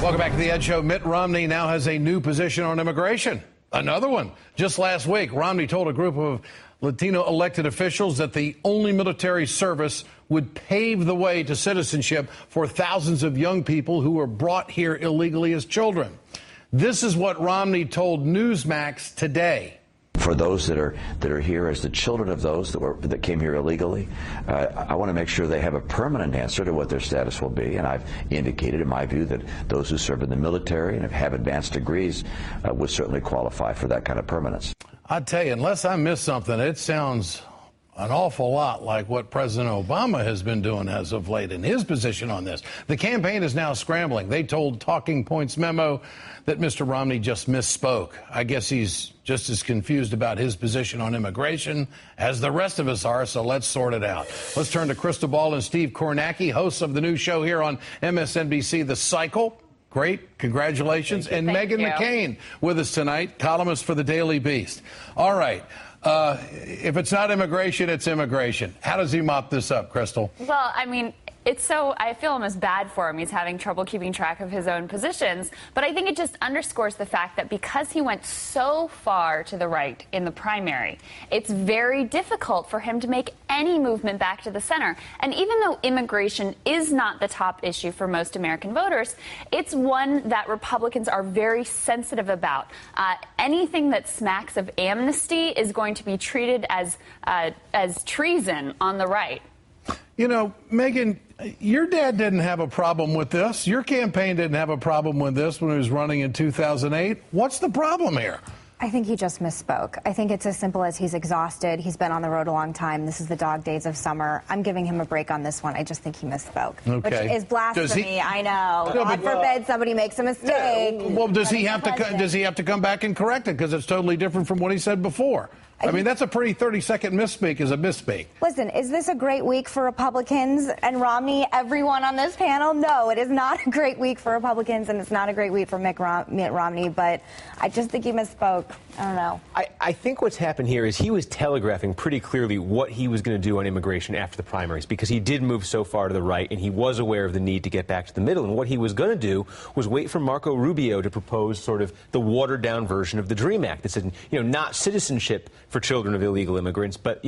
Welcome back to the Ed Show. Mitt Romney now has a new position on immigration. Another one. Just last week, Romney told a group of Latino elected officials that the only military service would pave the way to citizenship for thousands of young people who were brought here illegally as children. This is what Romney told Newsmax today. For those that are here as the children of those that came here illegally, I want to make sure they have a permanent answer to what their status will be. And I've indicated, in my view, that those who serve in the military and have advanced degrees would certainly qualify for that kind of permanence. I tell you, unless I missed something, it sounds an awful lot like what President Obama has been doing as of late in his position on this. The campaign is now scrambling. They told Talking Points memo that Mr. Romney just misspoke. I guess he's just as confused about his position on immigration as the rest of us are, so let's sort it out. Let's turn to Crystal Ball and Steve Kornacki, hosts of the new show here on MSNBC, The Cycle. Great. Congratulations. And Meghan McCain with us tonight, columnist for the Daily Beast. All right. If it's not immigration, it's immigration. How does he mop this up, Crystal? Well, I mean, I feel almost bad for him. He's having trouble keeping track of his own positions. But I think it just underscores the fact that because he went so far to the right in the primary, it's very difficult for him to make any movement back to the center. And even though immigration is not the top issue for most American voters, it's one that Republicans are very sensitive about. Anything that smacks of amnesty is going to be treated as treason on the right. You know, Megyn, your dad didn't have a problem with this. Your campaign didn't have a problem with this when he was running in 2008. What's the problem here? I think he just misspoke. I think it's as simple as he's exhausted. He's been on the road a long time. This is the dog days of summer. I'm giving him a break on this one. I just think he misspoke. Okay. Which is blasphemy, I know. No, God forbid somebody makes a mistake. Yeah, well, does he have to come back and correct it? Because it's totally different from what he said before. I mean, that's a pretty 30-second misspeak is a misspeak. Listen, is this a great week for Republicans and Romney, everyone on this panel? No, it is not a great week for Republicans, and it's not a great week for Mitt Romney, but I just think he misspoke. I don't know. I think what's happened here is he was telegraphing pretty clearly what he was going to do on immigration after the primaries, because he did move so far to the right, and he was aware of the need to get back to the middle. And what he was going to do was wait for Marco Rubio to propose sort of the watered-down version of the DREAM Act that said, not citizenship for children of illegal immigrants, but,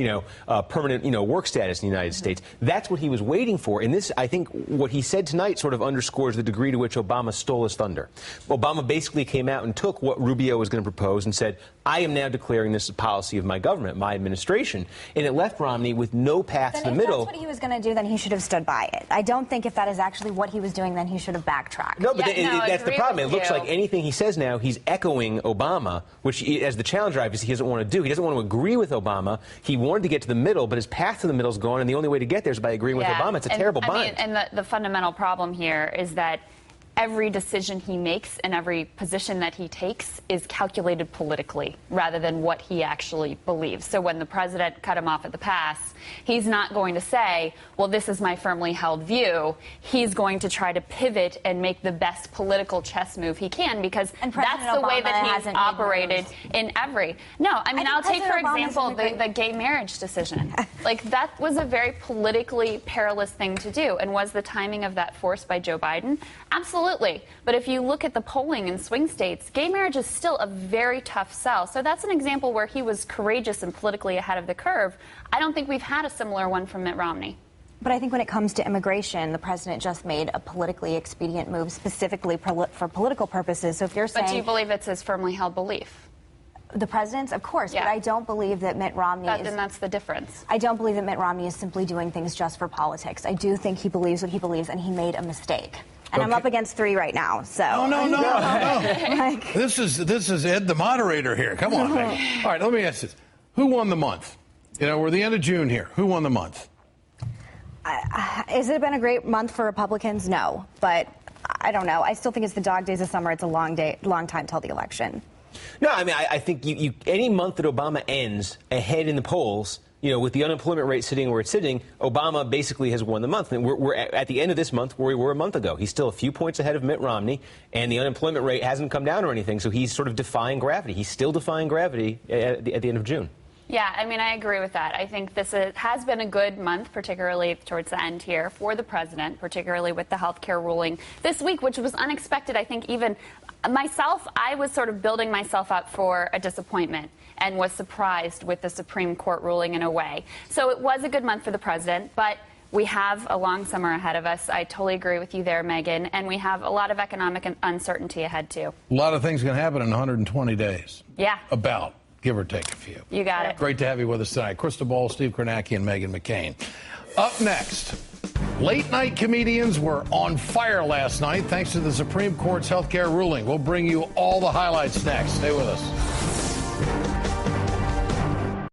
permanent, work status in the United States. That's what he was waiting for. And this, I think, what he said tonight sort of underscores the degree to which Obama stole his thunder. Obama basically came out and took what Rubio was going to propose and said, I am now declaring this a policy of my government, my administration. And it left Romney with no path to the middle. If that's what he was going to do, then he should have stood by it. I don't think if that is actually what he was doing, then he should have backtracked. No, but that's the problem. It looks like anything he says now, he's echoing Obama, which, as the challenger, obviously, he doesn't want to do. He doesn't want to agree with Obama. He wanted to get to the middle, but his path to the middle is gone, and the only way to get there is by agreeing with Obama. It's a terrible bind. And the fundamental problem here is that every decision he makes and every position that he takes is calculated politically rather than what he actually believes. So when the president cut him off at the pass, he's not going to say, well, this is my firmly held view. He's going to try to pivot and make the best political chess move he can, because that's the way that he's operated in every. No, I mean, I'll take, for example, the gay marriage decision. Like, that was a very politically perilous thing to do. And was the timing of that forced by Joe Biden? Absolutely. But if you look at the polling in swing states, gay marriage is still a very tough sell. So that's an example where he was courageous and politically ahead of the curve. I don't think we've had a similar one from Mitt Romney. But I think when it comes to immigration, the president just made a politically expedient move specifically for political purposes. So if you're saying... But do you believe it's his firmly held belief? The president's, of course, but I don't believe that Mitt Romney then that's the difference. I don't believe that Mitt Romney is simply doing things just for politics. I do think he believes what he believes, and he made a mistake. And I'm up against 3 right now, so... No. Like... This is Ed, the moderator here. Come on, man. All right, let me ask this. Who won the month? We're the end of June here. Who won the month? Has it been a great month for Republicans? No, but I don't know. I still think it's the dog days of summer. It's a long time till the election. No, I mean, I think any month that Obama ends ahead in the polls, with the unemployment rate sitting where it's sitting, Obama basically has won the month. And we're at the end of this month where we were a month ago. He's still a few points ahead of Mitt Romney, and the unemployment rate hasn't come down or anything, so he's sort of defying gravity. He's still defying gravity at the end of June. Yeah, I mean, I agree with that. I think this has been a good month, particularly towards the end here, for the president, particularly with the healthcare ruling this week, which was unexpected. I think even myself, I was sort of building myself up for a disappointment and was surprised with the Supreme Court ruling in a way. So it was a good month for the president, but we have a long summer ahead of us. I totally agree with you there, Megan. And we have a lot of economic uncertainty ahead, too. A lot of things can happen in 120 days. Yeah. About. Give or take a few. You got it. Great to have you with us tonight. Krista Ball, Steve Kornacki, and Megan McCain. Up next, late-night comedians were on fire last night thanks to the Supreme Court's health care ruling. We'll bring you all the highlights next. Stay with us.